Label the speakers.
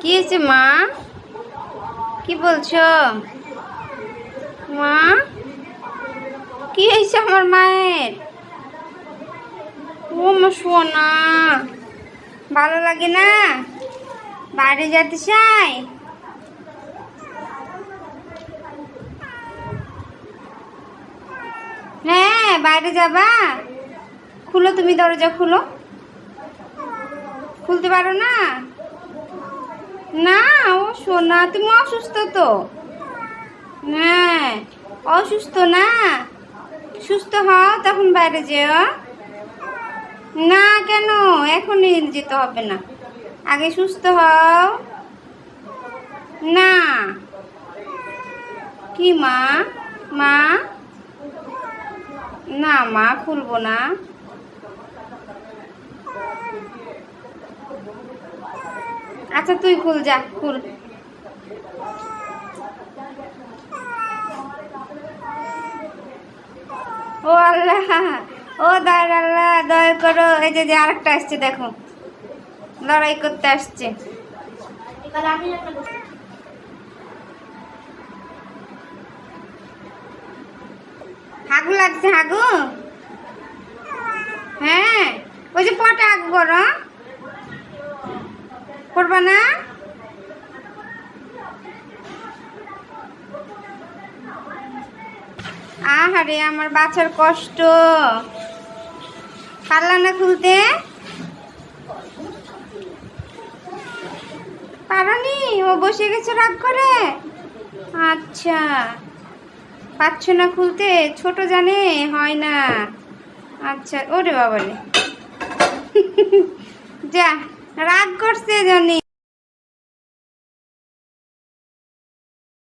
Speaker 1: কি হয়েছে মা? কি বলছো মা? কি হয়েছে আমার মায়ের? ও মা সোনা, ভালো লাগে না? বাইরে যেতে চাই? হ্যাঁ, বাইরে যাবা? খুলো, তুমি দরজা খুলো। খুলতে পারো না? না, ও সোনা, তুমি অসুস্থ তো। হ্যাঁ, অসুস্থ না? সুস্থ হও তখন বাইরে যেও। না কেন, এখনই যেতে হবে না, আগে সুস্থ হও। না। কি মা? মা? না মা, খুলবো না। আচ্ছা তুই খুল, যা খুল। ও আল্লাহ, ও দয়ার আল্লাহ, দয়া করো। এই যে আরেকটা আসছে, দেখো, লড়াই করতে আসছে। হাগু লাগছে? হাগু? হ্যাঁ, ওই যে পটা হাগু করো, করবা না? আহারে আমার বাচ্চার কষ্ট, পারলা না খুলতে? পারোনি? ও বসে গেছে রাগ করে? আচ্ছা, পারছ না খুলতে, ছোট জানে হয় না। আচ্ছা, ওরে বাবা রে, যা রাগ করছে জানি।